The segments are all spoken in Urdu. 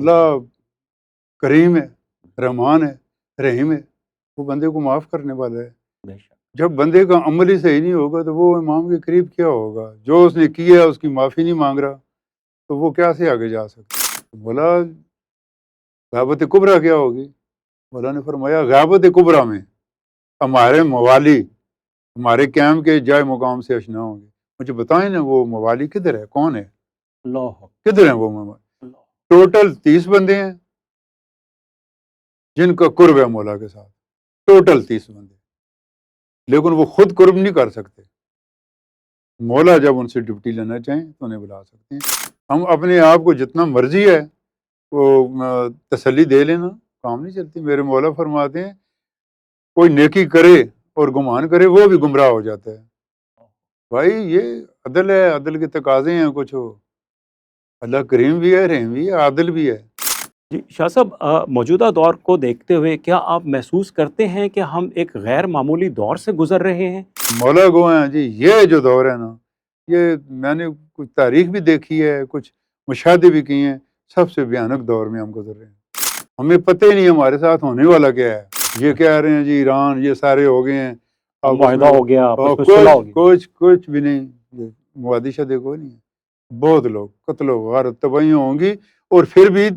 اللہ کریم ہے، رحمان ہے، رحیم ہے، وہ بندے کو معاف کرنے والا ہے۔ بے شک۔ جب بندے کا عمل ہی صحیح نہیں ہوگا تو وہ امام کے قریب کیا ہوگا؟ جو اس نے کیا ہے اس کی معافی نہیں مانگ رہا تو وہ کیسے آگے جا سکتا؟ بولا غیبت کبریٰ کیا ہوگی؟ مولا نے فرمایا غیبت کبریٰ میں ہمارے موالی ہمارے قیام کے جائے مقام سے اشنا ہوں گے۔ مجھے بتائیں نا وہ موالی کدھر ہے، کون ہے، اللہ کدھر ہیں وہ موالی؟ اللہ۔ ٹوٹل 30 بندے ہیں جن کا قرب ہے مولا کے ساتھ، ٹوٹل 30 بندے، لیکن وہ خود قرب نہیں کر سکتے۔ مولا جب ان سے ڈپٹی لینا چاہیں تو انہیں بلا سکتے ہیں۔ ہم اپنے آپ کو جتنا مرضی ہے وہ تسلی دے لینا کام نہیں چلتی۔ میرے مولا فرماتے ہیں کوئی نیکی کرے اور گمان کرے وہ بھی گمراہ ہو جاتا ہے۔ بھائی یہ عدل ہے، عدل کے تقاضے ہیں کچھ، اللہ کریم بھی ہے، رحیم بھی ہے، عادل بھی ہے۔ جی شاہ صاحب، موجودہ دور کو دیکھتے ہوئے کیا آپ محسوس کرتے ہیں کہ ہم ایک غیر معمولی دور سے گزر رہے ہیں؟ مولا گو ہیں جی، یہ جو دور ہے نا، یہ میں نے کچھ تاریخ بھی دیکھی ہے، کچھ مشاہدے بھی کیے ہیں، سب سے بھیانک دور میں ہم گزر رہے ہیں۔ ہمیں پتہ ہی نہیں ہمارے ساتھ ہونے والا کیا ہے۔ یہ کہہ رہے ہیں جی ایران یہ سارے ہو گئے ہیں، اب اس معاہدہ میں ہو گیا، آپس میں صلح ہو کچھ گئی۔ کچھ کچھ بھی نہیں، موادی شدے کو نہیں ہے۔ بہت لوگ قتل و غارت تباہیاں ہوں گی، اور پھر بھی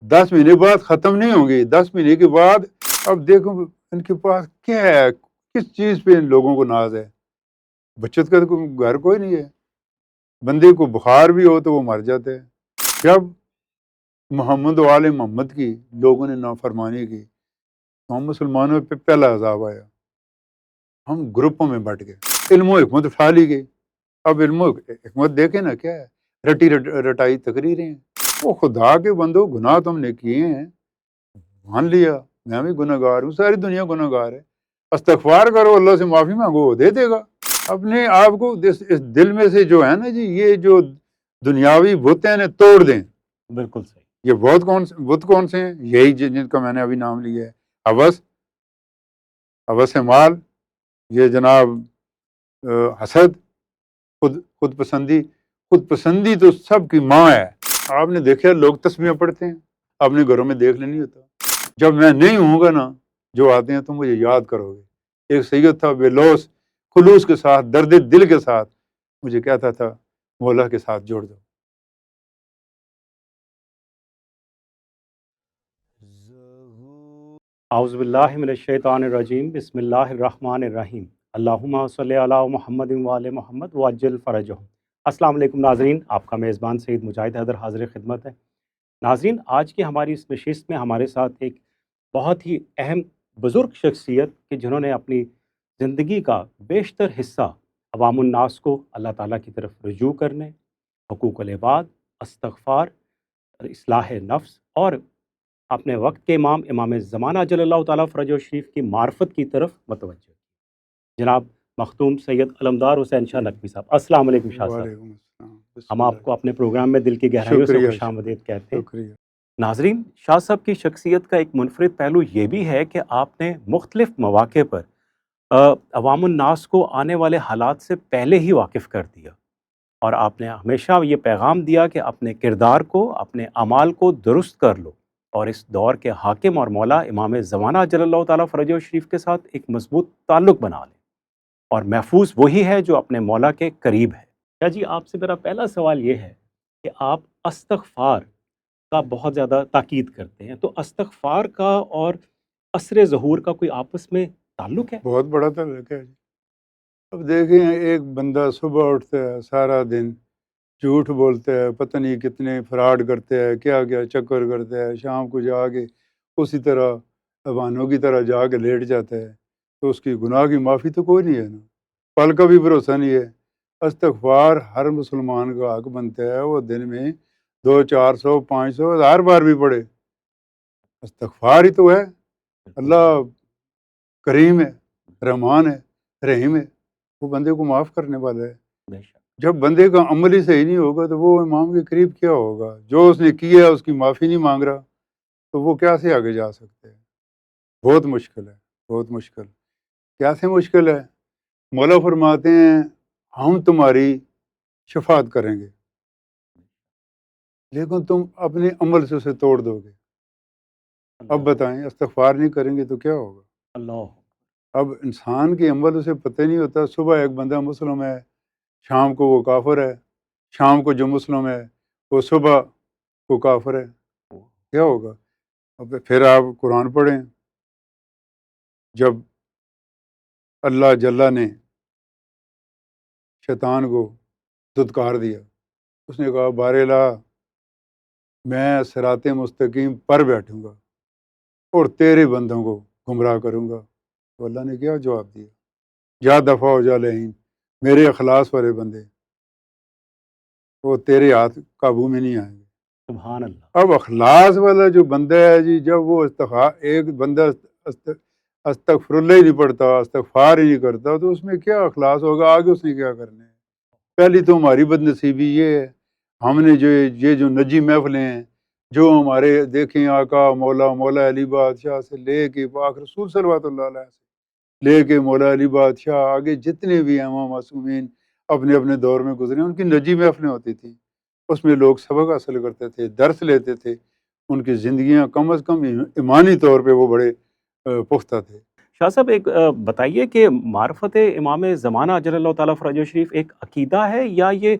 10 مہینے بعد ختم نہیں ہوں گی۔ 10 مہینے کے بعد اب دیکھو ان کے پاس کیا ہے، کس چیز پہ ان لوگوں کو ناز ہے؟ بچت کا تو گھر کوئی نہیں ہے۔ بندے کو بخار بھی ہو تو وہ مر جاتا ہے۔ جب محمد و آل محمد کی لوگوں نے نافرمانی کی تو ہم مسلمانوں پہ پہلا عذاب آیا، ہم گروپوں میں بٹ گئے، علم و حکمت اٹھا لی گئی۔ اب علم و حکمت دیکھیں نا کیا ہے، رٹی رٹائی تقریریں ہیں۔ وہ خدا کے بندو گناہ تم نے کیے ہیں، مان لیا میں بھی گناہ گار ہوں، ساری دنیا گناہ گار ہے، استغفار کرو، اللہ سے معافی مانگو، وہ دے دے گا۔ اپنے آپ کو اس دل میں سے جو ہے نا جی، یہ جو دنیاوی بت ہیں انہیں توڑ دیں۔ بالکل صحیح۔ یہ بت کون سے ہیں؟ یہی جن کا میں نے ابھی نام لیا ہے، ہوس مال، یہ جناب حسد، خود پسندی۔ خود پسندی تو سب کی ماں ہے۔ آپ نے دیکھا لوگ تسبیحیں پڑھتے ہیں، اپنے گھروں میں دیکھ لیں نہیں ہوتا۔ جب میں نہیں ہوں گا نا، جو آتے ہیں تم مجھے یاد کرو گے۔ ایک سید تھا بے لوث خلوص کے ساتھ، درد دل کے ساتھ مجھے کہتا تھا مولا کے ساتھ جوڑ دو۔ اعوذ باللہ من الشیطان الرجیم، بسم اللہ الرحمن الرحیم، اللہم صلی علی محمد وآل محمد وعجل فرجہم۔ السلام علیکم ناظرین، آپ کا میزبان سید مجاہد حیدر حاضر خدمت ہے۔ ناظرین، آج کی ہماری اس نشست میں ہمارے ساتھ ایک بہت ہی اہم بزرگ شخصیت کہ جنہوں نے اپنی زندگی کا بیشتر حصہ عوام الناس کو اللہ تعالیٰ کی طرف رجوع کرنے، حقوق العباد، استغفار، اصلاح نفس اور اپنے وقت کے امام زمانہ جل اللہ تعالیٰ فرجہ شریف کی معرفت کی طرف متوجہ، جناب مختوم سید علمدار حسین شاہ نقوی صاحب۔ السلام علیکم شاہ صاحب۔ وعلیکم السلام، بسم ہم آپ اللہ۔ کو اپنے پروگرام میں دل کی گہرائیوں سے شکریہ خوش آمدید کہتے ہیں۔ شکریہ۔ ناظرین، شاہ صاحب کی شخصیت کا ایک منفرد پہلو یہ بھی ہے کہ آپ نے مختلف مواقع پر عوام الناس کو آنے والے حالات سے پہلے ہی واقف کر دیا، اور آپ نے ہمیشہ یہ پیغام دیا کہ اپنے کردار کو، اپنے اعمال کو درست کر لو، اور اس دور کے حاکم اور مولا امام زمانہ جل اللہ تعالیٰ فرجہ شریف کے ساتھ ایک مضبوط تعلق بنا لیں، اور محفوظ وہی ہے جو اپنے مولا کے قریب ہے۔ شاہ جی، آپ سے میرا پہلا سوال یہ ہے کہ آپ استغفار کا بہت زیادہ تاکید کرتے ہیں، تو استغفار کا اور عصر ظہور کا کوئی آپس میں تعلق ہے؟ بہت بڑا تعلق ہے جی۔ اب دیکھیں ایک بندہ صبح اٹھتا ہے، سارا دن جھوٹ بولتا ہے، پتہ نہیں کتنے فراڈ کرتا ہے، کیا کیا چکر کرتا ہے، شام کو جا کے اسی طرح حیوانوں کی طرح جا کے لیٹ جاتا ہے، تو اس کی گناہ کی معافی تو کوئی نہیں ہے نا، پل کا بھی بھروسہ نہیں ہے۔ استغفار ہر مسلمان کا حق بنتا ہے، وہ دن میں 200 400 500 1000 بار بھی پڑھے۔ استغفار ہی تو ہے۔ اللہ کریم ہے، رحمان ہے، رحیم ہے، وہ بندے کو معاف کرنے والا ہے۔ بے شک۔ جب بندے کا عمل ہی صحیح نہیں ہوگا تو وہ امام کے قریب کیا ہوگا؟ جو اس نے کیا ہے اس کی معافی نہیں مانگ رہا تو وہ کیسے آگے جا سکتے ہیں؟ بہت مشکل ہے، بہت مشکل۔ کیسے مشکل ہے؟ مولا فرماتے ہیں ہم تمہاری شفاعت کریں گے۔ لیکن تم اپنے عمل سے اسے توڑ دو گے. اب بتائیں استغفار نہیں کریں گے تو کیا ہوگا؟ اللہ اب انسان کے عمل اسے پتہ نہیں ہوتا. صبح ایک بندہ مسلم ہے، شام کو وہ کافر ہے، شام کو جو مسلم ہے وہ صبح کو کافر ہے. کیا ہوگا؟ اب پھر آپ قرآن پڑھیں. جب اللہ جل نے شیطان کو دھتکار دیا، اس نے کہا بارے میں صراط مستقیم پر بیٹھوں گا اور تیرے بندوں کو گمراہ کروں گا. تو اللہ نے کیا جواب دیا؟ جا دفع ہو جا لعین، میرے اخلاص والے بندے وہ تیرے ہاتھ قابو میں نہیں آئیں گے. سبحان اللہ. اب اخلاص والا جو بندہ ہے جی، جب وہ ایک بندہ استغفر اللہ ہی نہیں پڑھتا، استغفار ہی نہیں کرتا، تو اس میں کیا اخلاص ہوگا؟ آگے اس نے کیا کرنا ہے؟ پہلی تو ہماری بد نصیبی یہ ہے، ہم نے جو نجی محفلیں ہیں، جو ہمارے دیکھیں آقا مولا علی بادشاہ سے لے کے پاک رسول صلی اللہ علیہ وسلم سے لے کے مولا علی بادشاہ آگے جتنے بھی امام معصومین اپنے اپنے دور میں گزرے، ان کی نجی محفلیں ہوتی تھیں. اس میں لوگ سبق حاصل کرتے تھے، درس لیتے تھے. ان کی زندگیاں کم از کم ایمانی طور پہ وہ بڑے پختہ تھے. شاہ صاحب ایک بتائیے کہ معرفت امام زمانہ اجل اللہ تعالیٰ فرجہ شریف ایک عقیدہ ہے یا یہ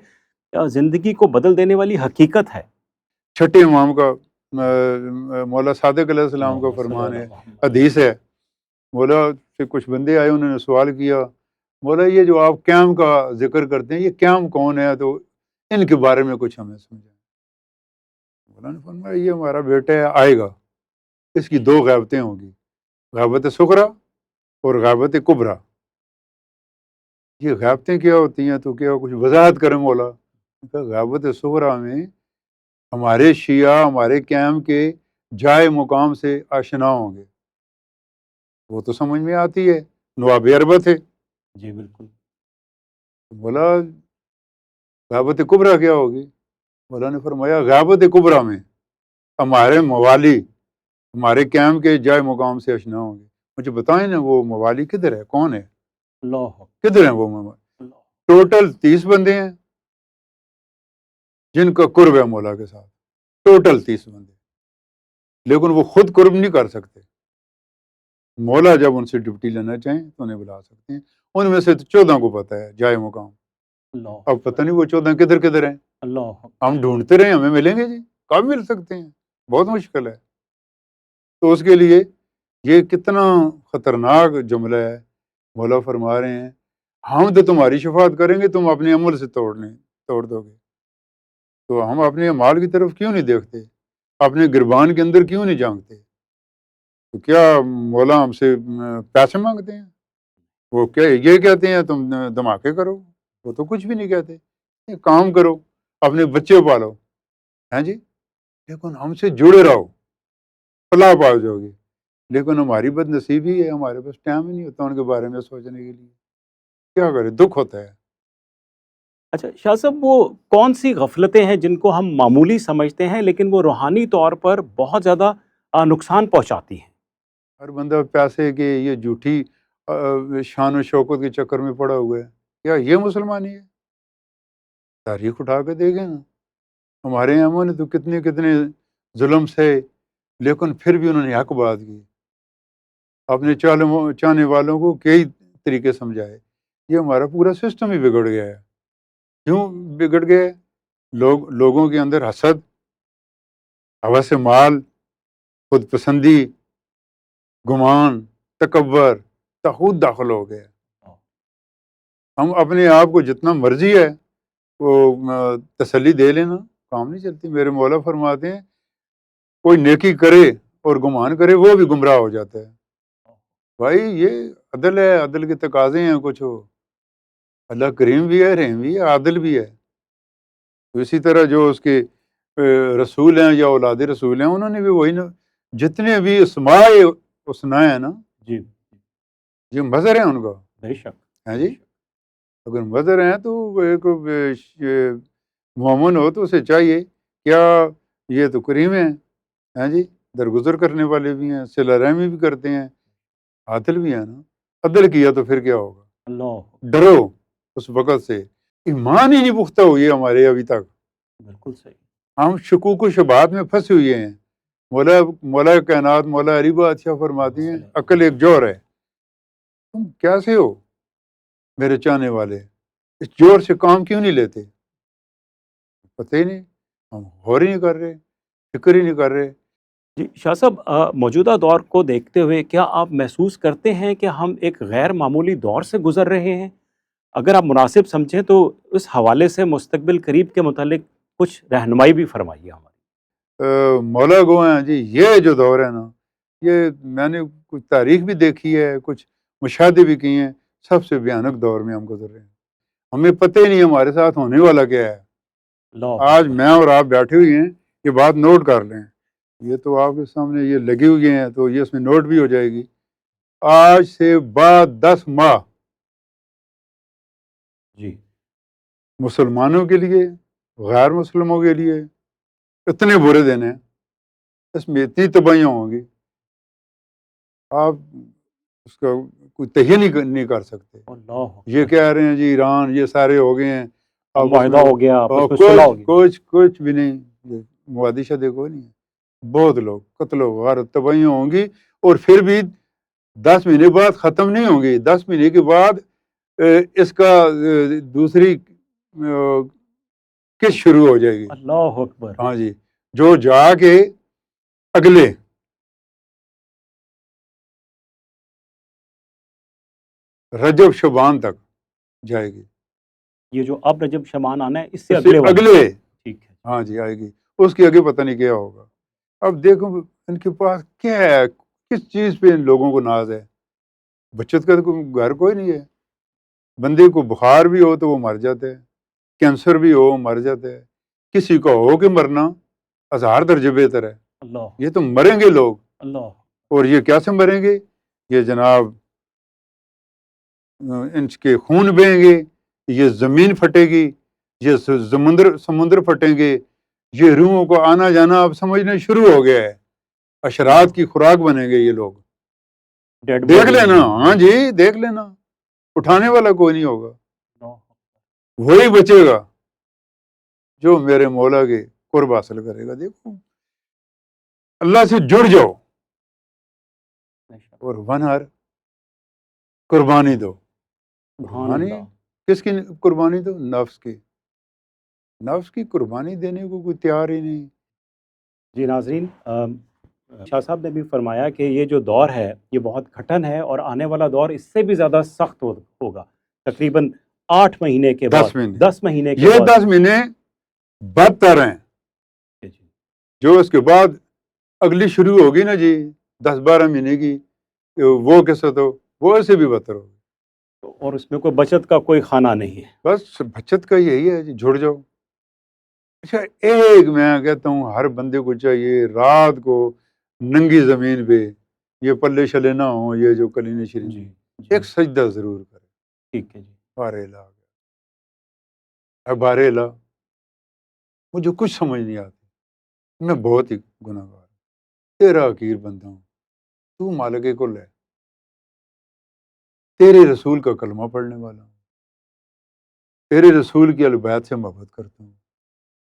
زندگی کو بدل دینے والی حقیقت ہے؟ چھٹے امام کا مولا صادق علیہ السلام کا اللہم صلی فرمان علی ہے، محمد. حدیث ہے. مولا سے کچھ بندے آئے، انہوں نے سوال کیا، مولا یہ جو آپ قیام کا ذکر کرتے ہیں، یہ قیام کون ہے؟ تو ان کے بارے میں کچھ ہمیں سمجھائیں. مولا نے فرمایا یہ ہمارا بیٹا ہے، آئے گا، اس کی دو غیبتیں ہوں گی، غیبت صغریٰ اور غیبت کبریٰ. یہ غیبتیں کیا ہوتی ہیں؟ تو کیا کچھ وضاحت کریں مولا. غیبت صغریٰ میں ہمارے شیعہ ہمارے قیام کے جائے مقام سے آشنا ہوں گے، وہ تو سمجھ میں آتی ہے، نواب اربع تھے. جی بالکل. بولا غیبت کبریٰ کیا ہوگی؟ مولا نے فرمایا غیبت کبریٰ میں ہمارے موالی ہمارے قیام کے جائے مقام سے آشنا ہوں گے. مجھے بتائیں نا وہ موالی کدھر ہے، کون ہے، اللہ کدھر ہیں وہ موالی؟ اللہ. ٹوٹل 30 بندے ہیں جن کا قرب ہے مولا کے ساتھ، ٹوٹل 30 بندے، لیکن وہ خود قرب نہیں کر سکتے. مولا جب ان سے ڈپٹی لینا چاہیں تو انہیں بلا سکتے ہیں. ان میں سے تو 14 کو پتہ ہے جائے مقام. اللہ اب پتہ نہیں وہ 14 کدھر کدھر ہیں. اللہ. ہم ڈھونڈتے رہے، ہمیں ملیں گے جی؟ کب مل سکتے ہیں؟ بہت مشکل ہے. تو اس کے لیے یہ کتنا خطرناک جملہ ہے. مولا فرما رہے ہیں ہم تو تمہاری شفاعت کریں گے، تم اپنے عمل سے توڑ دو گے. تو ہم اپنے اعمال کی طرف کیوں نہیں دیکھتے؟ اپنے گربان کے اندر کیوں نہیں جھانکتے؟ تو کیا مولا ہم سے پیسے مانگتے ہیں؟ وہ کیا یہ کہتے ہیں تم دھماکے کرو؟ وہ تو کچھ بھی نہیں کہتے. یہ کام کرو، اپنے بچے پالو، ہیں جی، لیکن ہم سے جڑے رہو، فلاح پا جاؤ گے. لیکن ہماری بد نصیبی ہے، ہمارے پاس ٹائم ہی نہیں ہوتا ان کے بارے میں سوچنے کے لیے. کیا کرے، دکھ ہوتا ہے. اچھا شاہ صاحب وہ کون سی غفلتیں ہیں جن کو ہم معمولی سمجھتے ہیں لیکن وہ روحانی طور پر بہت زیادہ نقصان پہنچاتی ہیں؟ ہر بندہ پیسے کے یہ جھوٹی شان و شوکت کے چکر میں پڑا ہوا ہے. کیا یہ مسلمانی ہے؟ تاریخ اٹھا کے دیکھیں نا، ہمارے امام نے تو کتنے کتنے ظلم سے، لیکن پھر بھی انہوں نے حق بات کی. اپنے چاہنے والوں کو کئی طریقے سمجھائے. یہ ہمارا پورا سسٹم ہی بگڑ گیا ہے. کیوں بگڑ گیا ہے؟ لوگوں کے اندر حسد، ہوس مال، خود پسندی، گمان، تکبر، خود داخل ہو گیا. ہم اپنے آپ کو جتنا مرضی ہے وہ تسلی دے لینا، کام نہیں چلتی. میرے مولا فرماتے ہیں کوئی نیکی کرے اور گمان کرے وہ بھی گمراہ ہو جاتا ہے. بھائی یہ عدل ہے، عدل کے تقاضے ہیں کچھ. ہو اللہ کریم بھی ہے، رحیم بھی ہے، عادل بھی ہے. تو اسی طرح جو اس کے رسول ہیں یا اولاد رسول ہیں، انہوں نے بھی وہی نا، جتنے بھی اسماء حسنی ہیں نا، جی یہ مظہر ہیں ان کا. بے شک. ہیں جی، اگر مظہر ہیں تو ایک مومن ہو تو اسے چاہیے کیا یہ تو کریم ہیں، ہیں جی، درگزر کرنے والے بھی ہیں، صلہ رحمی بھی کرتے ہیں، عادل بھی ہیں نا. عدل کیا تو پھر کیا ہوگا؟ اللہ ڈرو اس وقت سے. ایمان ہی نہیں پختہ ہوئی ہے ہمارے ابھی تک. بالکل صحیح. ہم شکوک و شبہات میں پھنسے ہوئے ہیں. مولا کائنات مولا علی بادشاہ فرماتی ہیں عقل ایک جوہر ہے. تم کیسے ہو میرے چاہنے والے، اس جوہر سے کام کیوں نہیں لیتے؟ پتہ ہی نہیں، ہم غور ہی نہیں کر رہے، فکر ہی نہیں کر رہے. جی شاہ صاحب، موجودہ دور کو دیکھتے ہوئے کیا آپ محسوس کرتے ہیں کہ ہم ایک غیر معمولی دور سے گزر رہے ہیں؟ اگر آپ مناسب سمجھیں تو اس حوالے سے مستقبل قریب کے متعلق کچھ رہنمائی بھی فرمائیے ہماری. مولا گو ہیں جی، یہ جو دور ہے نا، یہ میں نے کچھ تاریخ بھی دیکھی ہے، کچھ مشاہدے بھی کیے ہیں. سب سے بھیانک دور میں ہم گزر رہے ہیں. ہمیں پتہ ہی نہیں ہمارے ساتھ ہونے والا کیا ہے. اللہ آج اکبر. میں اور آپ بیٹھے ہوئے ہیں، یہ بات نوٹ کر لیں. یہ تو آپ کے سامنے یہ لگی ہوئی ہیں تو یہ اس میں نوٹ بھی ہو جائے گی. آج سے بعد 10 ماہ جی مسلمانوں کے لیے، غیر مسلموں کے لیے اتنے برے دن ہیں، اس میں اتنی تباہیاں ہوں گی، آپ اس کا کوئی تہیہ نہیں کر سکتے. اللہ یہ اکبر. کہہ رہے ہیں جی ایران یہ سارے ہو گئے ہیں، اب اب اس معاہدہ میں ہو گیا، آپس میں صلح کچھ ہو گئی. کچھ کچھ بھی نہیں. یہ موادی شدے کوئی نہیں ہے. بہت لوگ قتل و غارت تباہیاں ہوں گی، اور پھر بھی 10 مہینے بعد ختم نہیں ہوں گی. 10 مہینے کے بعد اس کا دوسری کس شروع ہو جائے گی. اللہ اکبر. ہاں جی، جو جا کے اگلے رجب شبان تک جائے گی. یہ جو اب رجب شمان آنا ہے اس سے اس سے اگلے والا. اگلے ٹھیک ہے. ہاں جی آئے گی. اس کے آگے پتہ نہیں کیا ہوگا. اب دیکھو ان کے پاس کیا ہے، کس چیز پہ ان لوگوں کو ناز ہے. بچت کا تو گھر کوئی نہیں ہے. بندے کو بخار بھی ہو تو وہ مر جاتا ہے، کینسر بھی ہو مر جاتا ہے. کسی کو ہو کہ مرنا 1000 درجے بہتر ہے. اللہ یہ تو مریں گے لوگ. اللہ. اور یہ کیسے مریں گے؟ یہ جناب ان کے خون بہیں گے، یہ زمین پھٹے گی، یہ سمندر پھٹیں گے. یہ روحوں کو آنا جانا اب سمجھنا شروع ہو گیا ہے. اشرات کی خوراک بنیں گے یہ لوگ. ڈیڈ دیکھ باڈی. لینا، ہاں جی دیکھ لینا. اٹھانے والا کوئی نہیں ہوگا، اللہ. وہی بچے گا جو میرے مولا کے قرب حاصل کرے گا. دیکھو اللہ سے جڑ جاؤ اور ونہر قربانی دو. سبحان قربانی اللہ. کس کی قربانی دو؟ نفس کی. نفس کی قربانی دینے کو کوئی تیار ہی نہیں. جی ناظرین، شاہ صاحب نے بھی فرمایا کہ یہ جو دور ہے یہ بہت کھٹن ہے، اور آنے والا دور اس سے بھی زیادہ سخت ہوگا. تقریباً 8 مہینے کے بعد 10 مہینے 10 مہینے کے یہ بعد. 10 مہینے بدتر ہیں. جی. جو اس کے بعد اگلی شروع ہوگی نا جی 10-12 مہینے کی، وہ قصت ہو، وہ ایسے بھی بدتر ہوگی. اور اس میں کوئی بچت کا کوئی خانہ نہیں ہے. بس بچت کا یہی ہے جی، جڑ جاؤ. اچھا ایک میں کہتا ہوں ہر بندے کو چاہیے رات کو ننگی زمین پہ، یہ پلے شلے نہ ہوں، یہ جو کلین شریف، جی جی. ایک سجدہ ضرور کرے. ٹھیک ہے جی. بارے لا اے بارے لا، مجھے کچھ سمجھ نہیں آتی، میں بہت ہی گناہ گار ہوں، تیرا حقیر بندہ ہوں. تو مالک کل ہے، تیرے رسول کا کلمہ پڑھنے والا ہوں، تیرے رسول کی البیت سے محبت کرتا ہوں.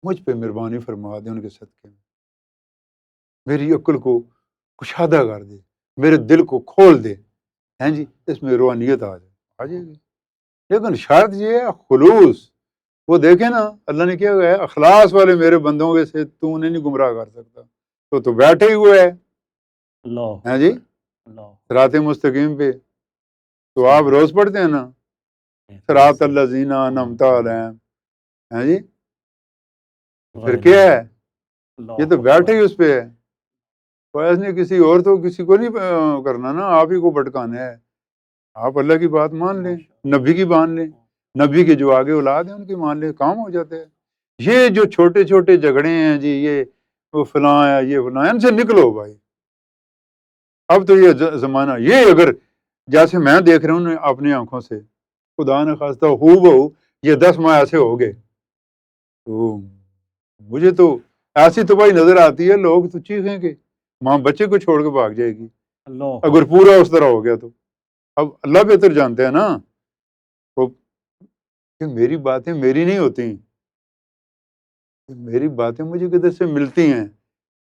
مجھ پہ مہربانی فرما دے ان کے صدقے میں. میری عقل کو کشادہ کر دے، میرے دل کو کھول دے. ہیں جی اس میں روحانیت آ جائے گی. لیکن شرط یہ ہے خلوص. وہ دیکھیں نا اللہ نے کیا ہے، اخلاص والے میرے بندوں کے سے تو انہیں نہیں گمراہ کر سکتا. تو بیٹھے ہی ہوئے ہے. اللہ. ہیں جی اللہ. صراط مستقیم پہ. تو آپ روز پڑھتے ہیں نا صراط الذین انعمت علیہم. ہیں جی پھر کیا ہے؟ یہ تو بیٹھے ہی اس پہ ہے. فیض نے کسی اور تو کسی کو نہیں کرنا نا، آپ ہی کو بھٹکانا ہے. آپ اللہ کی بات مان لیں، نبی کی مان لیں، نبی کے جو آگے اولاد ہیں ان کی مان لیں، کام ہو جاتے ہیں. یہ جو چھوٹے چھوٹے جھگڑے ہیں جی، یہ وہ فلاں ہے یہ فلاں، ان سے نکلو بھائی. اب تو یہ زمانہ، یہ اگر جیسے میں دیکھ رہا ہوں اپنی آنکھوں سے، خدا نے خواستہ ہو بہو یہ 10 ماہ ایسے ہو گئے، تو مجھے تو ایسی تباہی نظر آتی ہے. لوگ تو چیخیں گے، ماں بچے کو چھوڑ کے بھاگ جائے گی اللہ. اگر پورا اس طرح ہو گیا تو. اب اللہ بہتر جانتے ہیں نا، وہ کہ میری باتیں میری نہیں ہوتی، میری باتیں مجھے کدھر سے ملتی ہیں،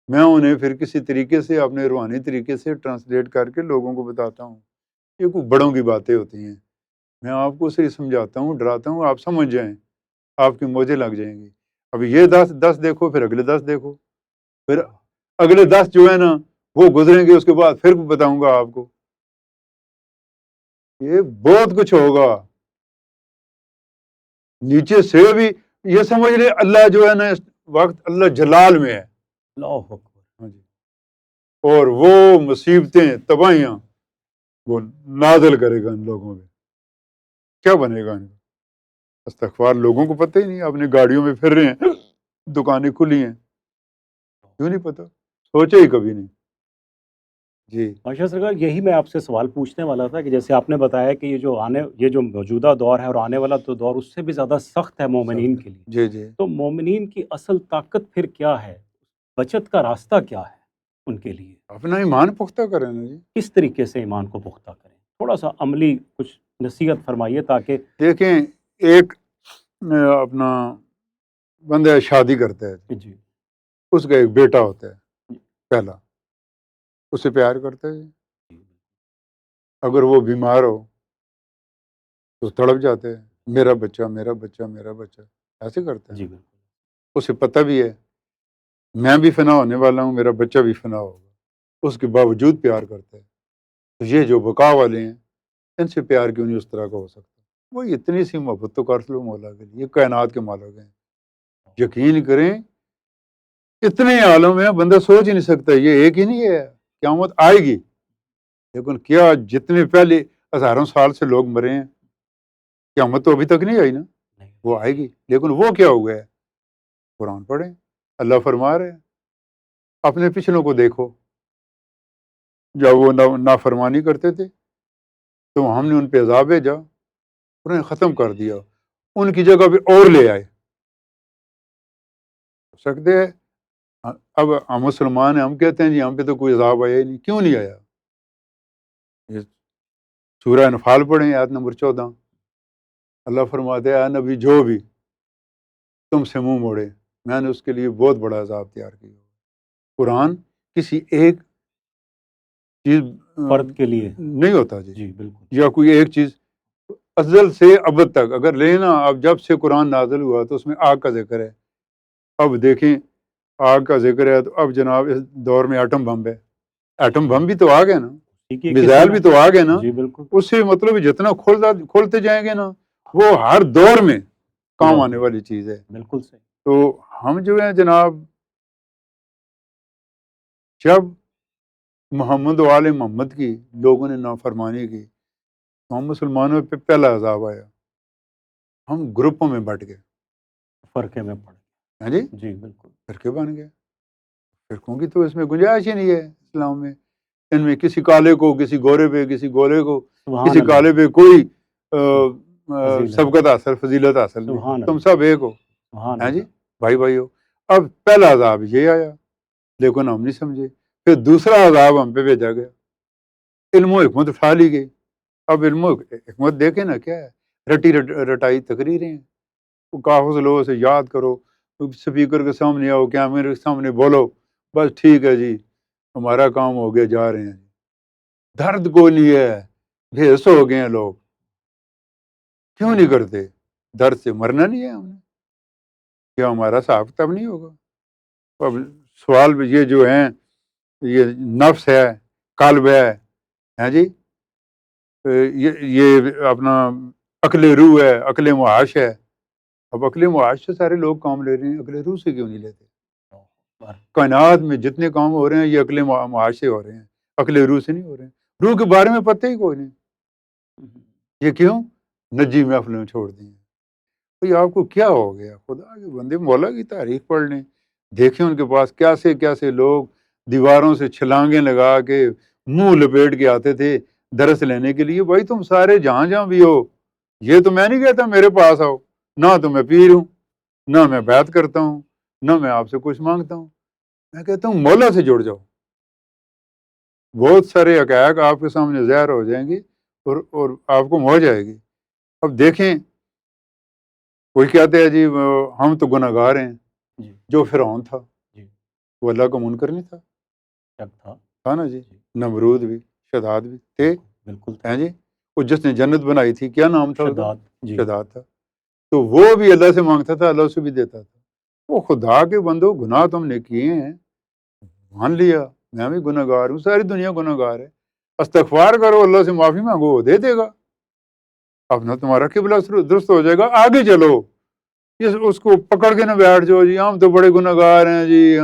میں انہیں پھر کسی طریقے سے اپنے روحانی طریقے سے ٹرانسلیٹ کر کے لوگوں کو بتاتا ہوں. یہ کوئی بڑوں کی باتیں ہوتی ہیں. میں آپ کو صرف سمجھاتا ہوں، ڈراتا ہوں، آپ سمجھ جائیں، آپ کی موجیں لگ جائیں گی. اب یہ 10 دیکھو، پھر اگلے 10 دیکھو، پھر اگلے 10 جو ہے نا وہ گزریں گے، اس کے بعد پھر بتاؤں گا آپ کو. یہ بہت کچھ ہوگا. نیچے سے بھی یہ سمجھ لے اللہ جو ہے نا اس وقت اللہ جلال میں ہے. اللہ اکبر. ہاں جی. اور وہ مصیبتیں تباہیاں وہ نازل کرے گا ان لوگوں پہ. کیا بنے گا ان کا؟ استغفار لوگوں کو پتہ ہی نہیں، اپنی گاڑیوں میں پھر رہے ہیں، دکانیں کھلی ہیں، کیوں نہیں پتہ؟ سوچے ہی کبھی نہیں. جی ماشاء سرکار، یہی میں آپ سے سوال پوچھنے والا تھا کہ جیسے آپ نے بتایا کہ یہ جو موجودہ دور ہے اور آنے والا تو دور اس سے بھی زیادہ سخت ہے مومنین کے لیے. جی جی. تو مومنین کی اصل طاقت پھر کیا ہے؟ بچت کا راستہ کیا ہے ان کے لیے؟ اپنا ایمان پختہ کریں نا جی. کس طریقے سے ایمان کو پختہ کریں؟ تھوڑا سا عملی کچھ نصیحت فرمائیے تاکہ. دیکھیں، ایک اپنا بندہ شادی کرتا ہے، جی اس کا ایک بیٹا ہوتا ہے پہلا، اسے پیار کرتا ہے. اگر وہ بیمار ہو تو تڑپ جاتے ہیں، میرا بچہ میرا بچہ میرا بچہ، ایسے کرتے ہیں. جی بالکل. اسے پتہ بھی ہے میں بھی فنا ہونے والا ہوں، میرا بچہ بھی فنا ہوگا، اس کے باوجود پیار کرتا ہے. تو یہ جو بقا والے ہیں ان سے پیار کیوں نہیں اس طرح کا ہو سکتا؟ وہ اتنی سی محبت تو کر لو مولا کے لیے. یہ کائنات کے مالک ہیں، یقین کریں اتنے عالم ہیں بندہ سوچ ہی نہیں سکتا. یہ ایک ہی نہیں ہے، قیامت آئے گی، لیکن کیا جتنے پہلے ہزاروں سال سے لوگ مرے ہیں، قیامت تو ابھی تک نہیں آئی نا. وہ آئے گی، لیکن وہ کیا ہو گیا ہے؟ قرآن پڑھیں، اللہ فرما رہے ہیں اپنے پچھلوں کو دیکھو، جب وہ نافرمانی کرتے تھے تو ہم نے ان پہ عذاب بھیجا، انہیں ختم کر دیا، ان کی جگہ پہ اور لے آئے. ہو سکتے ہیں اب ہم مسلمان ہیں، ہم کہتے ہیں جی ہم پہ تو کوئی عذاب آیا ہی نہیں. کیوں نہیں آیا؟ یہ سورہ انفال پڑھیں، آیت نمبر 14. اللہ فرماتے ہیں اے نبی جو بھی تم سے منہ موڑے میں نے اس کے لیے بہت بڑا عذاب تیار کیا. قرآن کسی ایک چیز فرد کے لیے نہیں ہوتا جی، جی بالکل. یا کوئی ایک چیز ازل سے ابد تک اگر لینا. اب جب سے قرآن نازل ہوا تو اس میں آگ کا ذکر ہے. اب دیکھیں آگ کا ذکر ہے تو اب جناب اس دور میں ایٹم بم ہے. ایٹم بم بھی تو آگ ہے نا، میزائل بھی تو آگ ہے نا. جی بالکل. اس سے مطلب جتنا کھولتے جائیں گے نا وہ ہر دور میں کام آنے والی چیز ہے. بالکل صحیح. تو ہم جو ہیں جناب جب محمد و آل محمد کی لوگوں نے نافرمانی کی، ہم مسلمانوں پہ پہلا عذاب آیا، ہم گروپوں میں بٹ گئے. فرقے میں پڑ ہاں جی، جی بالکل. فرقے بن گئے. فرقوں کی تو اس میں گنجائش ہی نہیں ہے اسلام میں. ان میں کسی کالے کو کسی گورے پہ، کسی گورے کو کسی کالے پہ کوئی سبقت حاصل فضیلت حاصل نہیں. تم سب ایک ہو. ہاں جی بھائی بھائی ہو. اب پہلا عذاب یہ آیا لیکن ہم نہیں سمجھے. پھر دوسرا عذاب ہم پہ بھیجا گیا، علم و حکمت اٹھا لی گئی. اب علم و حکمت دیکھیں نا کیا ہے، رٹی رٹائی تقریریں ہیں. کاغذ لو اسے یاد کرو، سپیکر کے سامنے آؤ، کیمرے کے سامنے بولو، بس ٹھیک ہے جی ہمارا کام ہو گیا جا رہے ہیں. درد کو نہیں ہے، بھیس ہو گئے ہیں لوگ. کیوں نہیں کرتے؟ درد سے مرنا نہیں ہے ہم نے؟ کیا ہمارا حساب کتاب نہیں ہوگا؟ اب سوال بھی یہ جو ہیں یہ نفس ہے، قلب ہے، ہیں جی یہ اپنا عقل روح ہے، عقل معاش ہے. اب عقل معاش سے سارے لوگ کام لے رہے ہیں، عقل روح سے کیوں نہیں لیتے؟ کائنات میں جتنے کام ہو رہے ہیں یہ عقل معاش سے ہو رہے ہیں، عقل روح سے نہیں ہو رہے ہیں. روح کے بارے میں پتہ ہی کوئی نہیں. یہ کیوں؟ نجی محفلوں میں چھوڑ دیں. بھئی آپ کو کیا ہو گیا؟ خدا کے بندے مولا کی تاریخ پڑھ لیں، دیکھیں ان کے پاس کیسے لوگ دیواروں سے چھلانگیں لگا کے منہ لپیٹ کے آتے تھے درس لینے کے لیے. بھائی تم سارے جہاں بھی ہو، یہ تو میں نہیں کہتا میرے پاس آؤ، نہ تو میں پیر ہوں، نہ میں بیعت کرتا ہوں، نہ میں آپ سے کچھ مانگتا ہوں. میں کہتا ہوں مولا سے جڑ جاؤ. بہت سارے حقائق آپ کے سامنے ظاہر ہو جائیں گی اور آپ کو ہو جائے گی. اب دیکھیں کوئی کہتے ہیں جی ہم تو گناہگار ہیں، جی جو فرعون تھا جی وہ اللہ کا منکر نہیں تھا؟ شک تھا تھا نا جی؟ جی نمرود بھی، شداد بھی تھے، بالکل تھا ہیں جی؟ وہ جس نے جنت بنائی تھی کیا نام تھا اس کا؟ شداد جی شداد تھا۔ تو وہ بھی اللہ سے مانگتا تھا، اللہ سے بھی دیتا تھا۔ وہ خدا کے بندو، گناہ تم نے کیے ہیں، مان لیا میں بھی گناہ گار ہوں، ساری دنیا گناہ گار ہے، استغفار کرو، اللہ سے معافی مانگو، وہ دے دے گا، اپنا تمہارا قبلہ درست ہو جائے گا، آگے چلو۔ اس کو پکڑ کے نہ بیٹھ جاؤ جی ہم تو بڑے گناہ گار ہیں جی،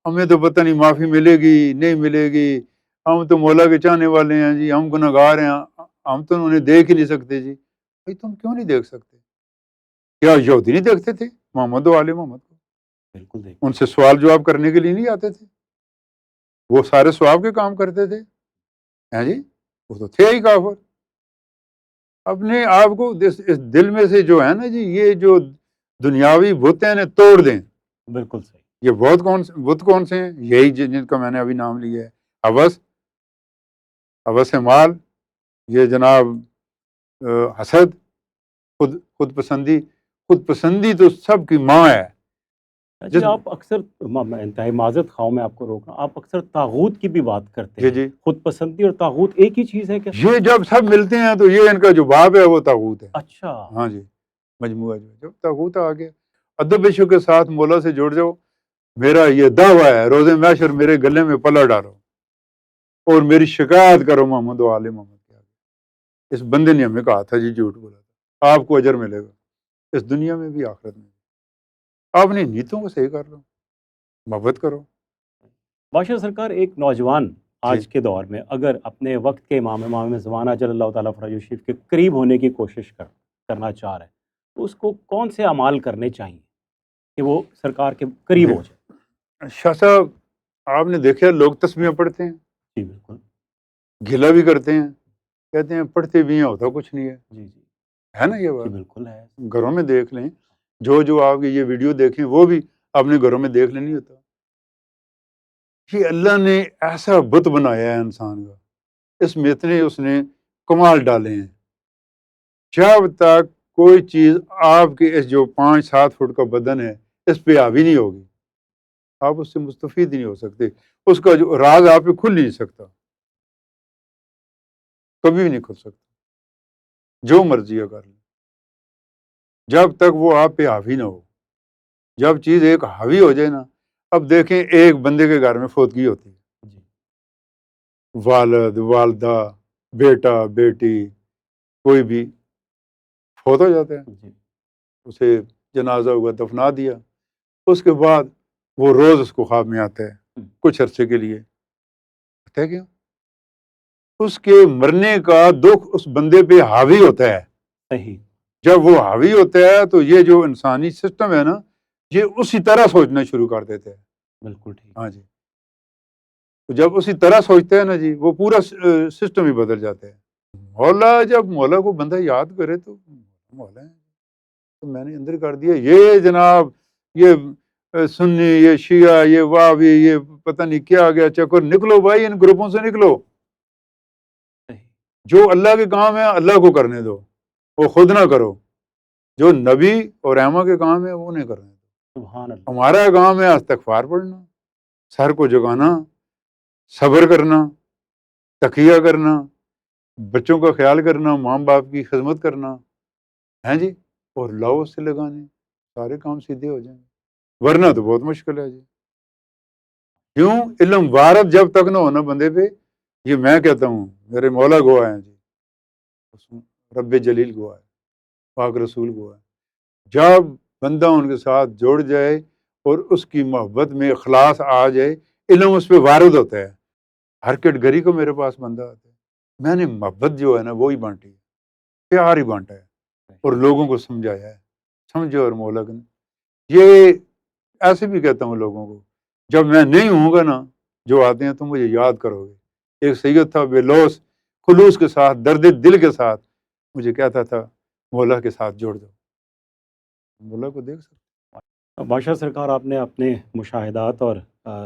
ہمیں تو پتہ نہیں معافی ملے گی نہیں ملے گی، ہم تو مولا کے چاہنے والے ہیں جی، ہم گناہ گار ہیں، ہم تو انہیں دیکھ ہی نہیں سکتے جی۔ بھائی تم کیوں نہیں دیکھ سکتے؟ کیا یہودی نہیں دیکھتے تھے محمد و آل محمد کو؟ بالکل دیکھ ان سے سوال جواب کرنے کے لیے نہیں آتے تھے؟ وہ سارے ثواب کے کام کرتے تھے، ہیں جی؟ وہ تو تھے ہی کافر۔ اپنے آپ کو اس دل میں سے جو ہے نا جی، یہ جو دنیاوی بت ہیں انہیں توڑ دیں۔ بالکل صحیح یہ بت کون سے ہیں؟ یہی جن کا میں نے ابھی نام لیا ہے، ہوس مال، یہ جناب حسد، خود پسندی تو سب کی ماں ہے۔ جی آپ اکثر میں انتہائی معذرت خواہ میں آپ کو روک رہا ہوں، آپ اکثر طاغوت کی بھی بات کرتے جی ہیں، جی، خود پسندی اور طاغوت ایک ہی چیز ہے کیا؟ یہ جب سب ملتے ہیں تو یہ ان کا جو باب ہے وہ طاغوت ہے۔ اچھا ہاں جی، مجموعہ جو جب طاغوت آ گیا، ادب عشق کے ساتھ مولا سے جڑ جاؤ، میرا یہ دعویٰ ہے روز محشر میرے گلے میں پلا ڈالو اور میری شکایت کرو محمد و آل محمد کے آگے۔ اس بندے نے ہمیں کہا تھا جی جھوٹ بولا تھا، آپ کو اجر ملے گا اس دنیا میں بھی آخرت میں بھی۔ آپ نے نیتوں کو صحیح کر لو، محبت کرو۔ بادشاہ سرکار، ایک نوجوان جی آج کے دور میں اگر اپنے وقت کے امام زمانہ جل اللہ تعالیٰ فرج شریف کے قریب ہونے کی کوشش کرنا چاہ رہا ہے تو اس کو کون سے اعمال کرنے چاہیے کہ وہ سرکار کے قریب ہو جائے؟ شاہ صاحب، آپ نے دیکھا لوگ تسبیحیں پڑھتے ہیں، جی بالکل گھلا بھی کرتے ہیں، کہتے ہیں پڑھتے بھی ہیں ہوتا کچھ نہیں ہے، جی جی ہے نا یہ جی بات؟ بالکل ہے گھروں میں دیکھ لیں، جو آپ کی یہ ویڈیو دیکھیں وہ بھی اپنے گھروں میں دیکھ لیں، نہیں ہوتا۔ یہ اللہ نے ایسا بت بنایا ہے انسان کا، اس میں اتنے اس نے کمال ڈالے ہیں۔ جب تک کوئی چیز آپ کے اس جو 5-7 فٹ کا بدن ہے اس پہ حاوی نہیں ہوگی، آپ اس سے مستفید ہی نہیں ہو سکتے، اس کا جو راز آپ پہ کھل نہیں سکتا، کبھی بھی نہیں کھل سکتا، جو مرضی ہے کر لیں، جب تک وہ آپ پہ حاوی نہ ہو۔ جب چیز ایک حاوی ہو جائے نا، اب دیکھیں ایک بندے کے گھر میں فوتگی ہوتی ہے، جی والد والدہ بیٹا بیٹی کوئی بھی فوت ہو جاتا ہے، جی اسے جنازہ ہوا دفنا دیا، اس کے بعد وہ روز اس کو خواب میں آتا ہے کچھ عرصے کے لیے، پتہ ہے کیوں؟ اس کے مرنے کا دکھ اس بندے پہ حاوی ہوتا ہے۔ صحیح جب وہ حاوی ہوتا ہے تو یہ جو انسانی سسٹم ہے نا، یہ اسی طرح سوچنا شروع کر دیتے ہیں۔ بالکل ٹھیک ہاں جی، تو جب اسی طرح سوچتے ہیں نا جی، وہ پورا سسٹم ہی بدل جاتا ہے۔ جب مولا کو بندہ یاد کرے تو مولا ہے، تو میں نے اندر کر دیا یہ جناب، یہ سنی، یہ شیعہ، یہ وہابی، یہ پتہ نہیں کیا آ گیا چکر، نکلو بھائی ان گروپوں سے نکلو۔ صحیح جو اللہ کے کام ہے اللہ کو کرنے دو، وہ خود نہ کرو۔ جو نبی اور ائمہ کے کام ہے وہ نہیں کرنے دو۔ سبحان اللہ ہمارا کام ہے استغفار پڑھنا، سر کو جھکانا، صبر کرنا، تقیہ کرنا، بچوں کا خیال کرنا، ماں باپ کی خدمت کرنا، ہیں جی، اور لاؤ سے لگانے، سارے کام سیدھے ہو جائیں گے، ورنہ تو بہت مشکل ہے جی۔ کیوں؟ علم وارد جب تک نہ ہونا بندے پہ، یہ میں کہتا ہوں، میرے مولا گواہ ہیں جی، رب جلیل گواہ ہے، پاک رسول گواہ ہے، جب بندہ ان کے ساتھ جڑ جائے اور اس کی محبت میں اخلاص آ جائے، علم اس پہ وارد ہوتا ہے۔ ہر کیٹگری کو میرے پاس بندہ آتا ہے، میں نے محبت جو ہے نا وہی بانٹی ہے، پیار ہی بانٹا ہے اور لوگوں کو سمجھایا ہے، سمجھو اور مولا کا۔ یہ ایسے بھی کہتا ہوں لوگوں کو، جب میں نہیں ہوں گا نا، جو آتے ہیں تم مجھے یاد کرو گے۔ ایک سید تھا بے لوث خلوص کے ساتھ، درد دل کے ساتھ مجھے کہتا تھا مولا کے ساتھ جوڑ دو، مولا کو دیکھ سکتے۔ بادشاہ سرکار، آپ نے اپنے مشاہدات اور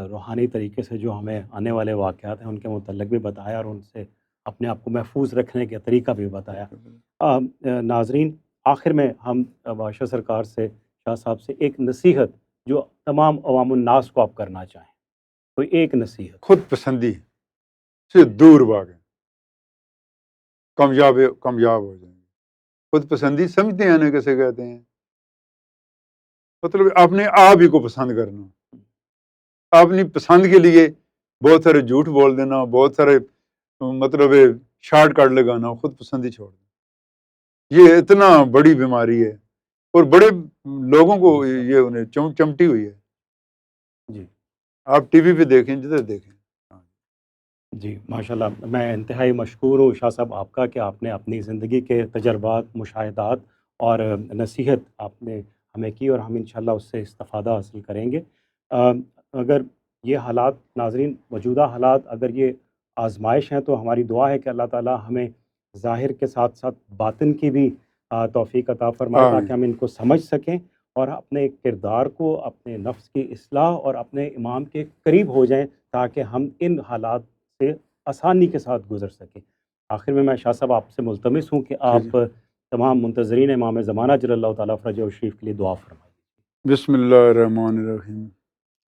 روحانی طریقے سے جو ہمیں آنے والے واقعات ہیں ان کے متعلق بھی بتایا اور ان سے اپنے آپ کو محفوظ رکھنے کا طریقہ بھی بتایا۔ ناظرین، آخر میں ہم بادشاہ سرکار سے، شاہ صاحب سے ایک نصیحت جو تمام عوام الناس کو آپ کرنا چاہیں؟ کوئی ایک نصیحت۔ خود پسندی سے دور بھاگیں، کامیاب ہو جائیں گے۔ خود پسندی سمجھتے ہیں نا کیسے کہتے ہیں، مطلب اپنے آپ ہی کو پسند کرنا، اپنی پسند کے لیے بہت سارے جھوٹ بول دینا، بہت سارے مطلب شارٹ کٹ لگانا، خود پسندی چھوڑ دینا، یہ اتنا بڑی بیماری ہے، اور بڑے لوگوں کو یہ انہیں چمٹی ہوئی ہے۔ جی آپ ٹی وی پہ دیکھیں، جدھر دیکھیں۔ جی ماشاءاللہ، میں انتہائی مشکور ہوں شاہ صاحب آپ کا کہ آپ نے اپنی زندگی کے تجربات، مشاہدات اور نصیحت آپ نے ہمیں کی، اور ہم انشاءاللہ اس سے استفادہ حاصل کریں گے۔ اگر یہ حالات ناظرین، موجودہ حالات اگر یہ آزمائش ہیں، تو ہماری دعا ہے کہ اللہ تعالی ہمیں ظاہر کے ساتھ ساتھ باطن کی بھی توفیق عطا فرمائے، آمین۔ تاکہ ہم ان کو سمجھ سکیں اور اپنے کردار کو، اپنے نفس کی اصلاح اور اپنے امام کے قریب ہو جائیں، تاکہ ہم ان حالات سے آسانی کے ساتھ گزر سکیں۔ آخر میں شاہ صاحب آپ سے ملتمس ہوں کہ آپ جی۔ تمام منتظرین امام زمانہ جل اللہ تعالیٰ فرجہ و شریف کے لیے دعا فرمائیں۔ بسم اللہ الرحمن الرحیم،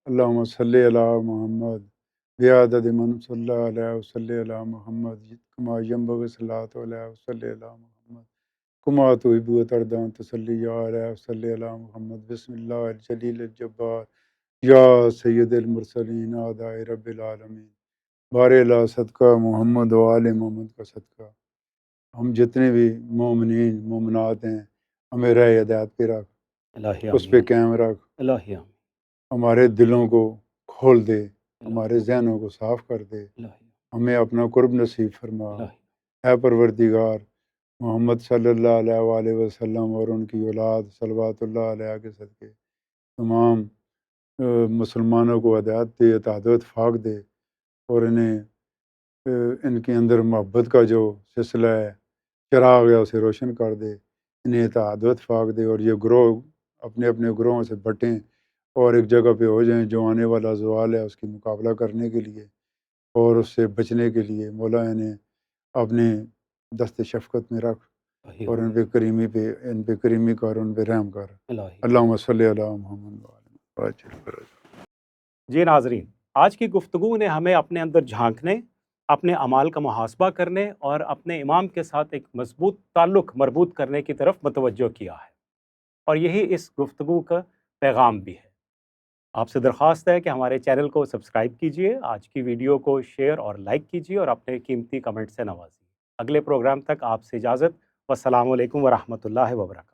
اللہم صلی علی محمد بعدد من صلی علیہ وسلم علی محمد کما ینبغی صلاۃ علیہ وسلم علی محمد کما تحب وترضى تصلی علیہ وسلم علی محمد۔ بسم اللہ الجلیل الجبار یا سید المرسلین آداء رب العالمین، بار اللہ صدقہ محمد و آل محمد کا صدقہ، ہم جتنے بھی مومنین مومنات ہیں ہمیں راہ ہدایت پہ رکھ، الہی اس پہ آمین، قائم رکھ، الہی آمین، ہمارے دلوں کو کھول دے، ہمارے ذہنوں کو صاف کر دے، الہی، ہمیں اپنا قرب نصیب فرما۔ الہی، اے پروردگار، محمد صلی اللہ علیہ وآلہ وسلم اور ان کی اولاد صلوات اللہ علیہ کے صدقے تمام مسلمانوں کو ہدایت دے، اتحاد و اتفاق دے، اور انہیں ان کے اندر محبت کا جو سلسلہ ہے چراغ ہے اسے روشن کر دے، انہیں اتحاد و اتفاق دے، اور یہ گروہ اپنے اپنے گروہوں سے بٹیں اور ایک جگہ پہ ہو جائیں، جو آنے والا زوال ہے اس کی مقابلہ کرنے کے لیے اور اس سے بچنے کے لیے مولا انہیں اپنے دست شفقت میں رکھ، الہی اور آمین، ان پہ کریمی کر، ان پہ رحم کر۔ الہی۔ اللہم صلی علی محمد وعلی۔ جی ناظرین، آج کی گفتگو نے ہمیں اپنے اندر جھانکنے، اپنے اعمال کا محاسبہ کرنے اور اپنے امام کے ساتھ ایک مضبوط تعلق مربوط کرنے کی طرف متوجہ کیا ہے، اور یہی اس گفتگو کا پیغام بھی ہے۔ آپ سے درخواست ہے کہ ہمارے چینل کو سبسکرائب کیجئے، آج کی ویڈیو کو شیئر اور لائک کیجئے، اور اپنے قیمتی کمنٹ سے نوازیے۔ اگلے پروگرام تک آپ سے اجازت، والسلام علیکم ورحمۃ اللہ وبرکاتہ۔